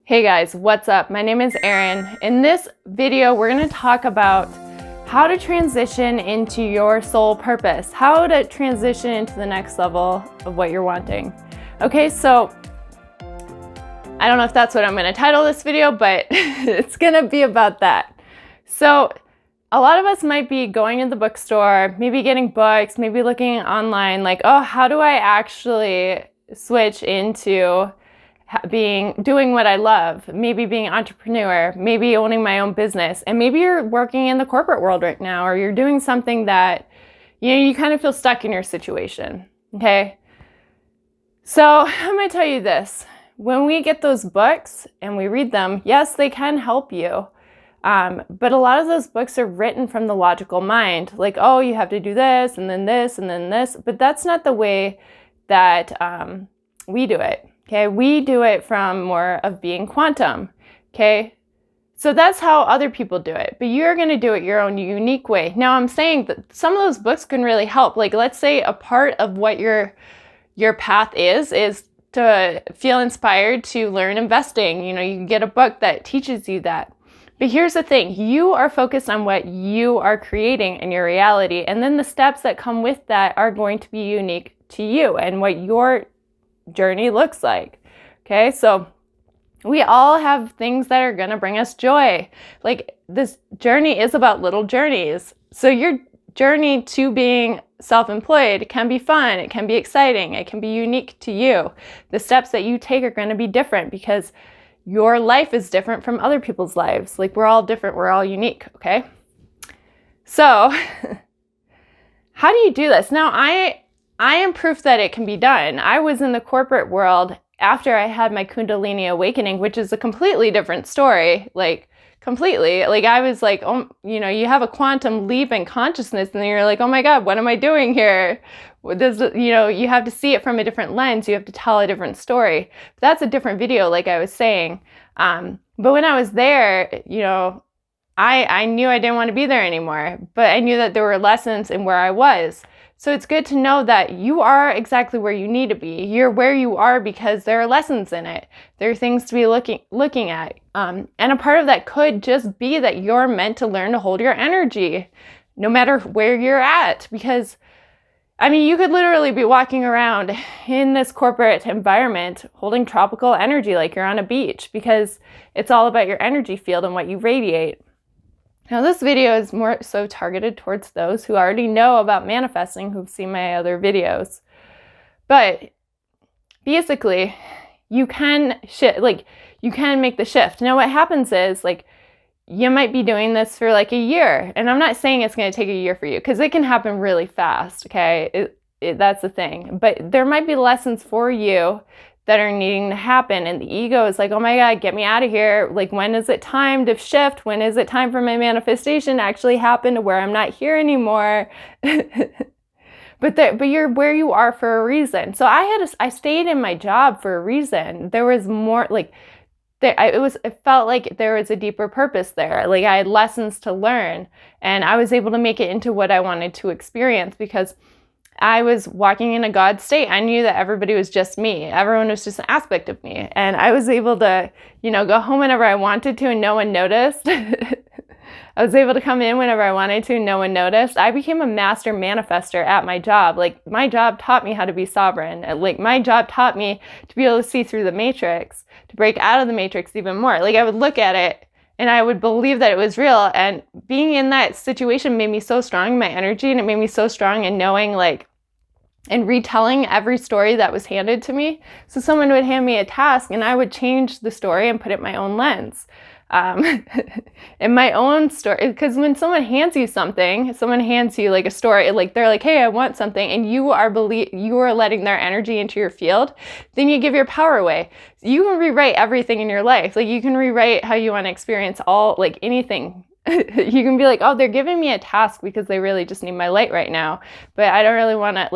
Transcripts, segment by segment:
Hey guys, what's up? My name is Erin. In this video, we're going to talk about how to transition into your soul purpose, how to transition into the next level of what you're wanting. Okay, so I don't know if that's what I'm going to title this video, but it's going to be about that. So a lot of us might be going to the bookstore, maybe getting books, maybe looking online like, oh, how do I actually switch into doing what I love, maybe being an entrepreneur, maybe owning my own business, and maybe you're working in the corporate world right now, or you're doing something that, you kind of feel stuck in your situation, okay? So I'm gonna tell you this, when we get those books and we read them, yes, they can help you, but a lot of those books are written from the logical mind, like, oh, you have to do this, and then this, and then this, but that's not the way that we do it. Okay, we do it from more of being quantum, okay? So that's how other people do it, but you're gonna do it your own unique way. Now I'm saying that some of those books can really help. Like, let's say a part of what your path is to feel inspired to learn investing. You can get a book that teaches you that. But here's the thing, you are focused on what you are creating in your reality, and then the steps that come with that are going to be unique to you and what your journey looks like. Okay, so we all have things that are going to bring us joy. Like, this journey is about little journeys. So your journey to being self-employed can be fun, it can be exciting, it can be unique to you. The steps that you take are going to be different because your life is different from other people's lives. Like, we're all different, we're all unique, okay? So how do you do this? Now, I am proof that it can be done. I was in the corporate world after I had my Kundalini awakening, which is a completely different story, completely. I was like, oh, you have a quantum leap in consciousness, and then you're like, oh my God, what am I doing here? You have to see it from a different lens. You have to tell a different story. But that's a different video, like I was saying. But when I was there, I knew I didn't want to be there anymore, but I knew that there were lessons in where I was. So it's good to know that you are exactly where you need to be. You're where you are because there are lessons in it. There are things to be looking at. And a part of that could just be that you're meant to learn to hold your energy, no matter where you're at. Because, you could literally be walking around in this corporate environment holding tropical energy like you're on a beach, because it's all about your energy field and what you radiate. Now, this video is more so targeted towards those who already know about manifesting, who've seen my other videos. But basically, you can make the shift. Now, what happens is, you might be doing this for a year. And I'm not saying it's going to take a year for you, because it can happen really fast, okay? That's the thing. But there might be lessons for you that are needing to happen, and the ego is like, oh my God, get me out of here. When is it time to shift? When is it time for my manifestation to actually happen to where I'm not here anymore? But you're where you are for a reason. So I stayed in my job for a reason. There was more, it felt like there was a deeper purpose there. I had lessons to learn, and I was able to make it into what I wanted to experience because I was walking in a God state. I knew that everybody was just me. Everyone was just an aspect of me. And I was able to, go home whenever I wanted to and no one noticed. I was able to come in whenever I wanted to and no one noticed. I became a master manifester at my job. My job taught me how to be sovereign. My job taught me to be able to see through the matrix, to break out of the matrix even more. I would look at it and I would believe that it was real. And being in that situation made me so strong in my energy, and it made me so strong in knowing, and retelling every story that was handed to me. So someone would hand me a task and I would change the story and put it in my own lens. In my own story, because when someone hands you something, someone hands you a story, they're like, hey, I want something, and you are letting their energy into your field, then you give your power away. You can rewrite everything in your life. You can rewrite how you want to experience anything. You can be like, oh, they're giving me a task because they really just need my light right now, but I don't really want to,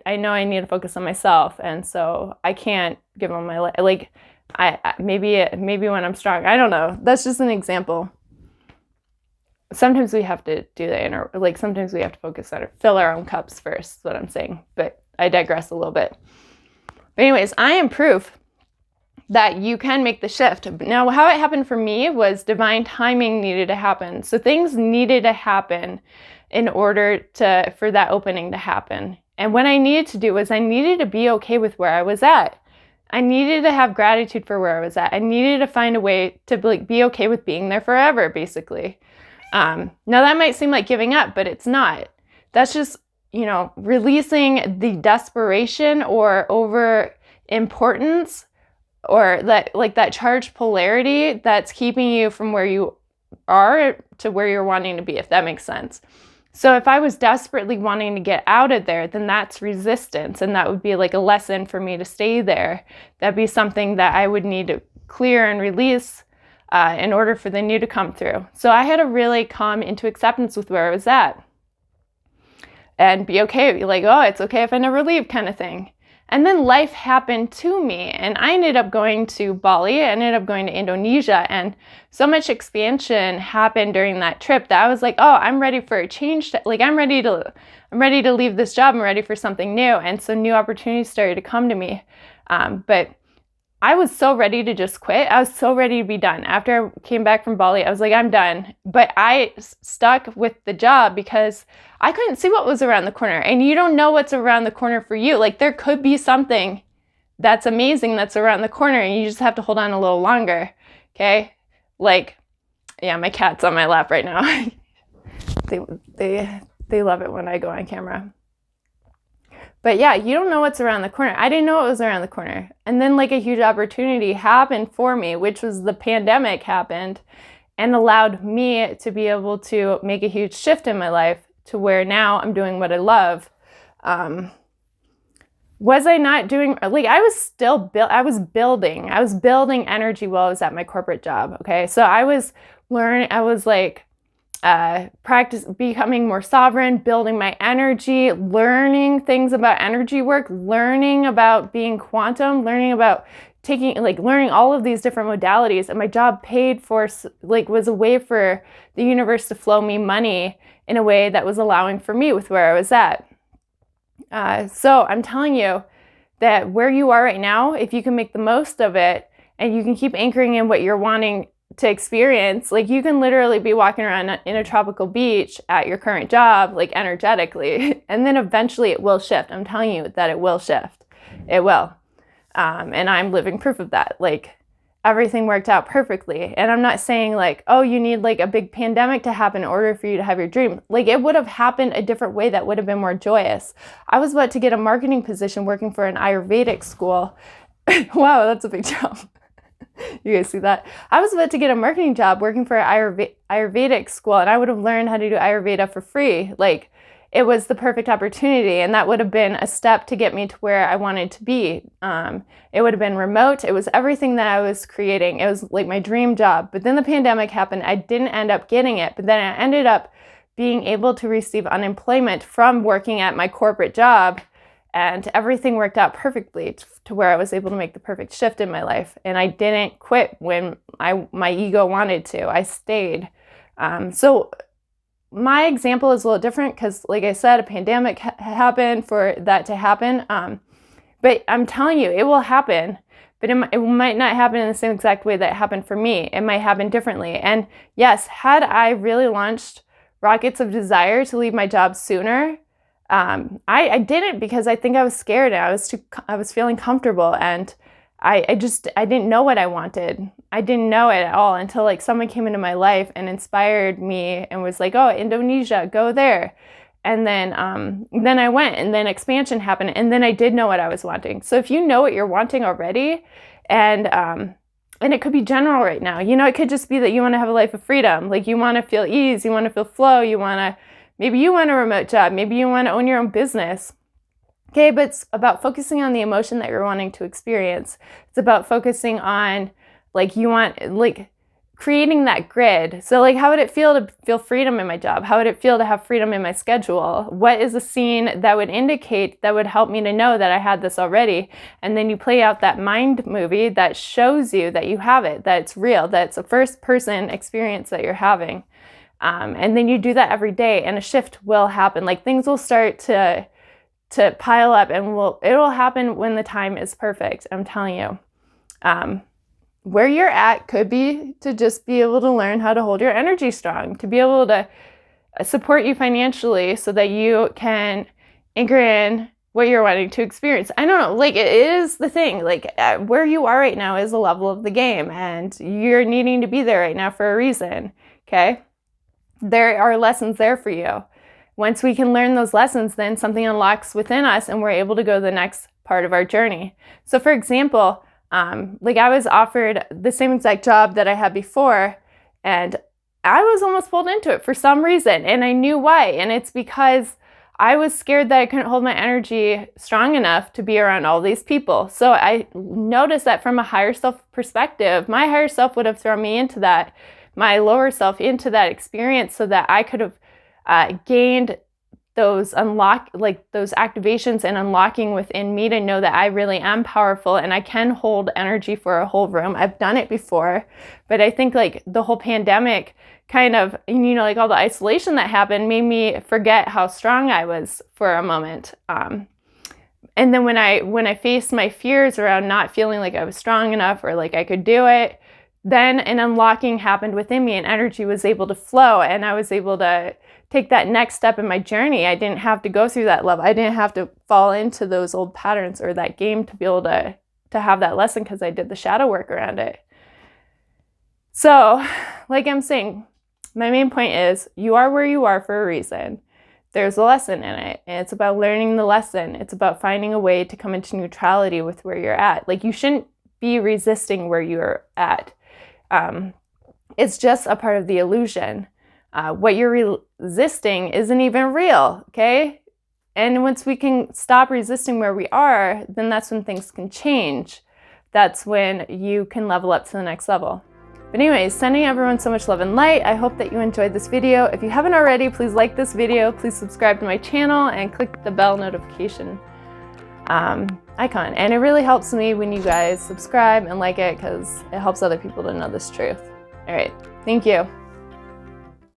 I know I need to focus on myself, and so I can't give them my light. Maybe when I'm strong, I don't know. That's just an example. Sometimes we have to do the inner, sometimes we have to focus on fill our own cups first, is what I'm saying, but I digress a little bit. But anyways, I am proof that you can make the shift. Now, how it happened for me was divine timing needed to happen. So things needed to happen in order for that opening to happen. And what I needed to do was I needed to be okay with where I was at. I needed to have gratitude for where I was at. I needed to find a way to be okay with being there forever, basically. Now that might seem like giving up, but it's not. That's just, releasing the desperation or over importance or that charged polarity that's keeping you from where you are to where you're wanting to be, if that makes sense. So if I was desperately wanting to get out of there, then that's resistance. And that would be like a lesson for me to stay there. That'd be something that I would need to clear and release in order for the new to come through. So I had to really come into acceptance with where I was at and be okay. Like, oh, it's okay if I never leave kind of thing. And then life happened to me, and I ended up going to Bali. I ended up going to Indonesia, and so much expansion happened during that trip that I was like, oh, I'm ready for a change. I'm ready to leave this job. I'm ready for something new. And so new opportunities started to come to me. But I was so ready to just quit. I was so ready to be done. After I came back from Bali, I was like, I'm done. But I stuck with the job because I couldn't see what was around the corner. And you don't know what's around the corner for you. Like, there could be something that's amazing that's around the corner, and you just have to hold on a little longer. Okay? Like, yeah, my cat's on my lap right now. They love it when I go on camera. But yeah, you don't know what's around the corner. I didn't know what was around the corner. And then a huge opportunity happened for me, which was the pandemic happened and allowed me to be able to make a huge shift in my life to where now I'm doing what I love. Was I not doing, I was building energy while I was at my corporate job. Okay. So I was becoming more sovereign, building my energy, learning things about energy work, learning about being quantum, learning about learning all of these different modalities. And my job paid for, was a way for the universe to flow me money in a way that was allowing for me with where I was at. So I'm telling you that where you are right now, if you can make the most of it and you can keep anchoring in what you're wanting to experience, you can literally be walking around in a tropical beach at your current job, energetically, and then eventually it will shift. I'm telling you that it will shift. It will. And I'm living proof of that. Everything worked out perfectly. And I'm not saying oh, you need a big pandemic to happen in order for you to have your dream. It would have happened a different way that would have been more joyous. I was about to get a marketing position working for an Ayurvedic school. Wow, that's a big jump. You guys see that? I was about to get a marketing job working for an Ayurvedic school, and I would have learned how to do Ayurveda for free. It was the perfect opportunity, and that would have been a step to get me to where I wanted to be. It would have been remote. It was everything that I was creating. It was my dream job. But then the pandemic happened. I didn't end up getting it, but then I ended up being able to receive unemployment from working at my corporate job. And everything worked out perfectly to where I was able to make the perfect shift in my life. And I didn't quit when my ego wanted to. I stayed. So my example is a little different because, like I said, a pandemic happened for that to happen. But I'm telling you, it will happen. But it might not happen in the same exact way that it happened for me. It might happen differently. And yes, had I really launched Rockets of Desire to leave my job sooner, I didn't, because I think I was scared and I was feeling comfortable, and I didn't know what I wanted. I didn't know it at all until someone came into my life and inspired me and was like, oh, Indonesia, go there. And then I went, and then expansion happened, and then I did know what I was wanting. So if you know what you're wanting already, and it could be general right now, it could just be that you want to have a life of freedom. You want to feel ease, you want to feel flow, maybe you want a remote job. Maybe you want to own your own business. Okay, but it's about focusing on the emotion that you're wanting to experience. It's about focusing on, creating that grid. So, how would it feel to feel freedom in my job? How would it feel to have freedom in my schedule? What is a scene that would indicate, that would help me to know that I had this already? And then you play out that mind movie that shows you that you have it, that it's real, that it's a first-person experience that you're having. And then you do that every day, and a shift will happen. Things will start to pile up, and it will happen when the time is perfect. I'm telling you. Where you're at could be to just be able to learn how to hold your energy strong, to be able to support you financially so that you can anchor in what you're wanting to experience. I don't know, like, it is the thing, like, where you are right now is the level of the game, and you're needing to be there right now for a reason, okay? There are lessons there for you. Once we can learn those lessons, then something unlocks within us and we're able to go to the next part of our journey. So for example, like, I was offered the same exact job that I had before, and I was almost pulled into it for some reason, and I knew why. And it's because I was scared that I couldn't hold my energy strong enough to be around all these people. So I noticed that from a higher self perspective, my higher self would have thrown me into that, my lower self into that experience, so that I could have gained those those activations and unlocking within me to know that I really am powerful and I can hold energy for a whole room. I've done it before, but I think like the whole pandemic kind of, like all the isolation that happened made me forget how strong I was for a moment. And then when I faced my fears around not feeling like I was strong enough or like I could do it, then an unlocking happened within me and energy was able to flow, and I was able to take that next step in my journey. I didn't have to go through that level. I didn't have to fall into those old patterns or that game to be able to have that lesson, because I did the shadow work around it. So, like I'm saying, my main point is you are where you are for a reason. There's a lesson in it, and it's about learning the lesson. It's about finding a way to come into neutrality with where you're at. Like, you shouldn't be resisting where you're at. It's just a part of the illusion. What you're resisting isn't even real, okay? And once we can stop resisting where we are, then that's when things can change. That's when you can level up to the next level. But anyways, sending everyone so much love and light. I hope that you enjoyed this video. If you haven't already, please like this video, please subscribe to my channel, and click the bell notification icon. And it really helps me when you guys subscribe and like it, because it helps other people to know this truth. All right, thank you.